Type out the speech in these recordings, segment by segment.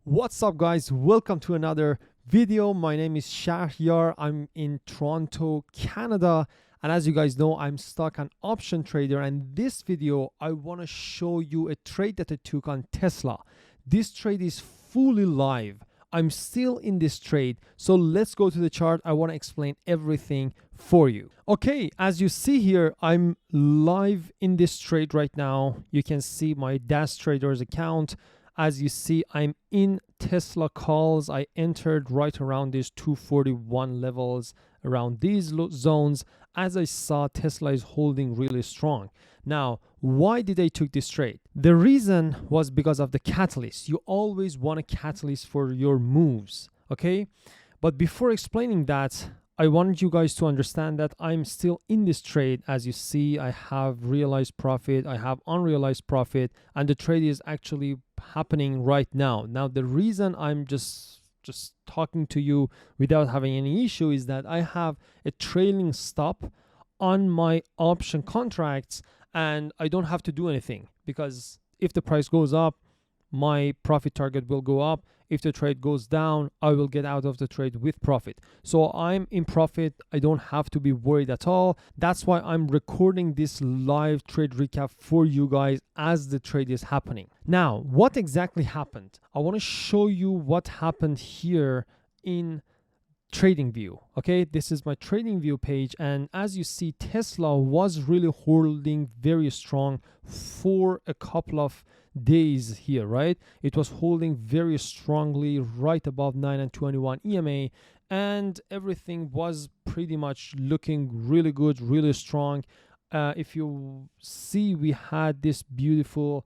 What's up, guys? Welcome to another video. My name is Shahryar. I'm in Toronto, Canada, and as you guys know, I'm stock and option trader. And this video, I want to show you a trade that I took on Tesla. This trade is fully live. I'm still in this trade, so let's go to the chart. I want to explain everything for you. Okay, as you see here, I'm live in this trade right now. You can see my Dash Traders account. As you see, I'm in Tesla calls. I entered right around these 241 levels, around these zones. As I saw, Tesla is holding really strong. Now, why did I took this trade? The reason was because of the catalyst. You always want a catalyst for your moves, okay? But before explaining that, I wanted you guys to understand that I'm still in this trade. As you see, I have realized profit, I have unrealized profit, and the trade is actually happening right now. Now, the reason I'm just talking to you without having any issue is that I have a trailing stop on my option contracts, and I don't have to do anything, because if the price goes up, my profit target will go up. If the trade goes down, I will get out of the trade with profit. So I'm in profit. I don't have to be worried at all. That's why I'm recording this live trade recap for you guys as the trade is happening. Now, what exactly happened? I want to show you what happened here in Trading View. Okay, this is my Trading View page, and as you see, Tesla was really holding very strong for a couple of days here, right? It was holding very strongly right above 9 and 21 EMA, and everything was pretty much looking really good, really strong. If you see, we had this beautiful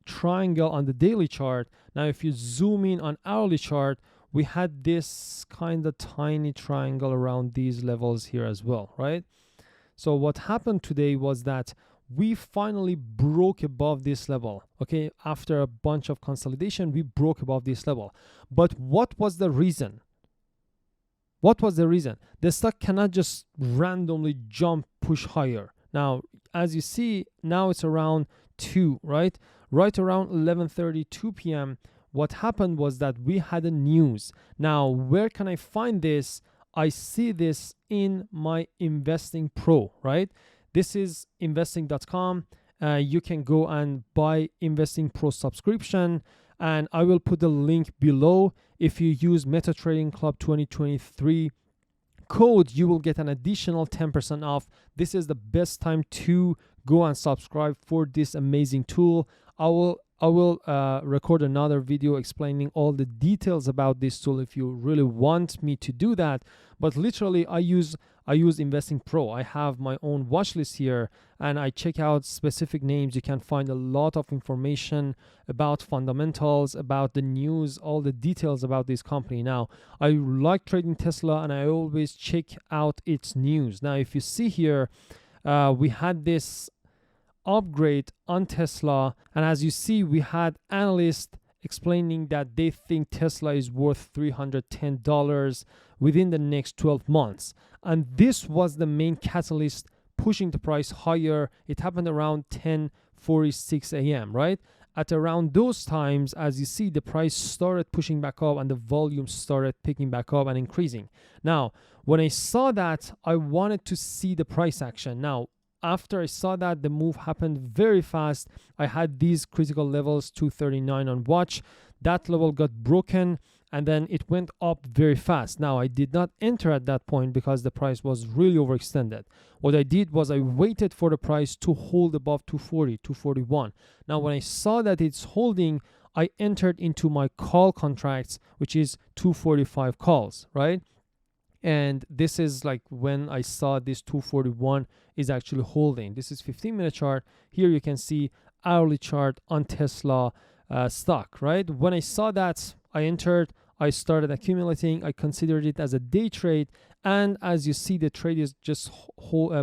triangle on the daily chart. Now, if you zoom in on hourly chart, we had this kind of tiny triangle around these levels here as well, right? So what happened today was that we finally broke above this level, okay? After a bunch of consolidation, we broke above this level. But what was the reason? What was the reason? The stock cannot just randomly jump, push higher. Now, as you see, now it's around 2, right? Right around 11:32 p.m., what happened was that we had a news. Now, where can I find this? I see this in my Investing Pro, right? This is investing.com. You can go and buy Investing Pro subscription, and I will put the link below. If you use Trading Club 2023 code, you will get an additional 10% off. This is the best time to go and subscribe for this amazing tool. I will record another video explaining all the details about this tool if you really want me to do that. But literally, I use Investing Pro. I have my own watch list here, and I check out specific names. You can find a lot of information about fundamentals, about the news, all the details about this company. Now, I like trading Tesla, and I always check out its news. Now, if you see here, we had this upgrade on Tesla, and as you see, we had analysts explaining that they think Tesla is worth $310 within the next 12 months, and this was the main catalyst pushing the price higher. It happened around 10:46 a.m. right at around those times. As you see, the price started pushing back up and the volume started picking back up and increasing. Now, when I saw that, I wanted to see the price action. Now, after I saw that, the move happened very fast. I had these critical levels, 239 on watch. That level got broken, and then it went up very fast. Now, I did not enter at that point because the price was really overextended. What I did was I waited for the price to hold above 240, 241. Now, when I saw that it's holding, I entered into my call contracts, which is 245 calls, right? And this is like when I saw this 241 is actually holding. This is 15-minute chart. Here you can see hourly chart on Tesla stock, right? When I saw that, I entered, I started accumulating. I considered it as a day trade. And as you see, the trade is just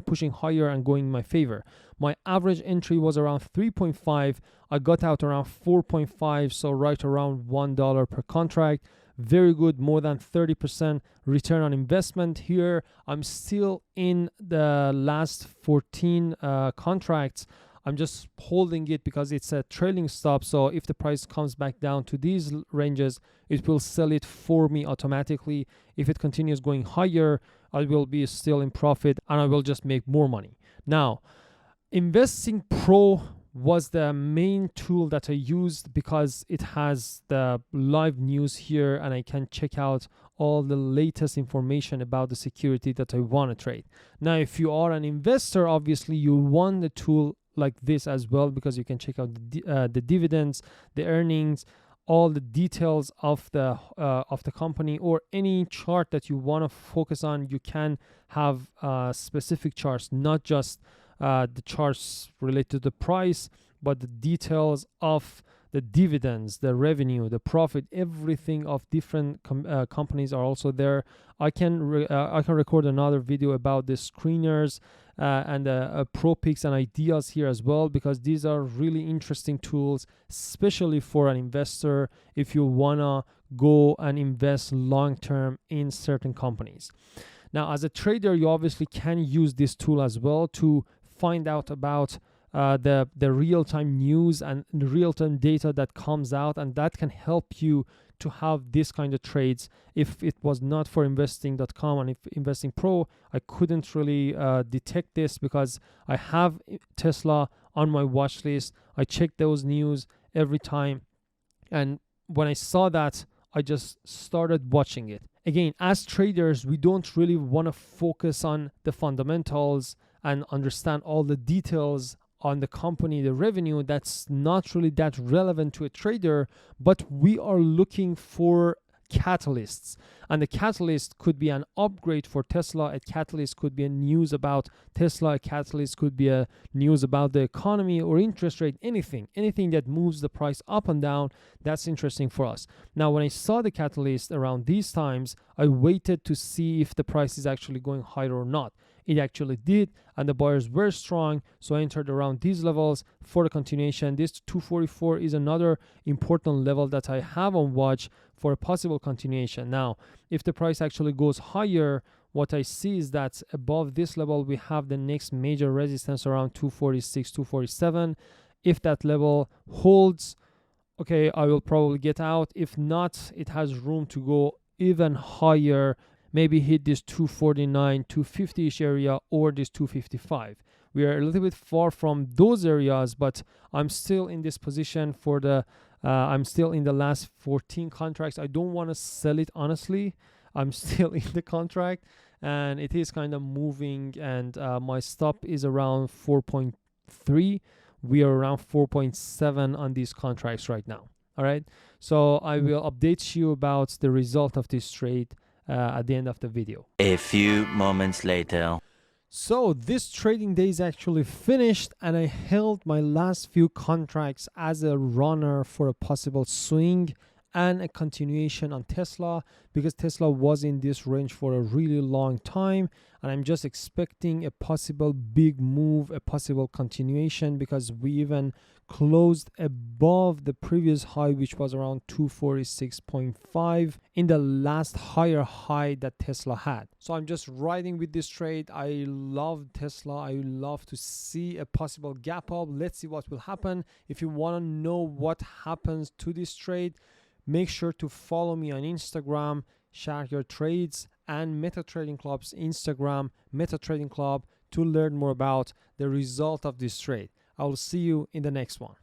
pushing higher and going in my favor. My average entry was around 3.5. I got out around 4.5, so right around $1 per contract. Very good, more than 30% return on investment here. I'm still in the last 14 contracts. I'm just holding it because it's a trailing stop. So if the price comes back down to these ranges, it will sell it for me automatically. If it continues going higher, I will be still in profit and I will just make more money. Now, Investing Pro was the main tool that I used because it has the live news here and I can check out all the latest information about the security that I want to trade. Now, if you are an investor, obviously you want a tool like this as well because you can check out the dividends, the earnings, all the details of the company, or any chart that you want to focus on. You can have specific charts, not just the charts related to the price, but the details of the dividends, the revenue, the profit, everything of different companies are also there. I can record another video about the screeners and pro picks and ideas here as well, because these are really interesting tools, especially for an investor if you wanna go and invest long term in certain companies. Now, as a trader, you obviously can use this tool as well to find out about the real-time news and the real-time data that comes out, and that can help you to have this kind of trades. If it was not for investing.com and if Investing Pro, I couldn't really detect this because I have Tesla on my watch list. I check those news every time, and when I saw that, I just started watching it. Again, as traders, we don't really want to focus on the fundamentals and understand all the details on the company, the revenue. That's not really that relevant to a trader, but we are looking for catalysts, and the catalyst could be an upgrade for Tesla, a catalyst could be a news about Tesla, a catalyst could be a news about the economy or interest rate, anything that moves the price up and down. That's interesting for us. Now, when I saw the catalyst around these times, I waited to see if the price is actually going higher or not. It actually did, and the buyers were strong, so I entered around these levels for the continuation. This 244 is another important level that I have on watch for a possible continuation. Now, if the price actually goes higher, what I see is that above this level, we have the next major resistance around 246, 247. If that level holds, okay, I will probably get out. If not, it has room to go even higher, maybe hit this 249, 250-ish area or this 255. We are a little bit far from those areas, but I'm still in this position for the, I'm still in the last 14 contracts. I don't want to sell it, honestly. I'm still in the contract and it is kind of moving, and my stop is around 4.3. We are around 4.7 on these contracts right now. All right. So I will update you about the result of this trade at the end of the video. A few moments later. So this trading day is actually finished, and I held my last few contracts as a runner for a possible swing and a continuation on Tesla, because Tesla was in this range for a really long time, and I'm just expecting a possible big move, a possible continuation, because we even closed above the previous high, which was around 246.5 in the last higher high that Tesla had. So I'm just riding with this trade. I love Tesla. I love to see a possible gap up. Let's see what will happen. If you want to know what happens to this trade, make sure to follow me on Instagram, Shahryar Trades, and Meta Trading Club's Instagram, Meta Trading Club, to learn more about the result of this trade. I will see you in the next one.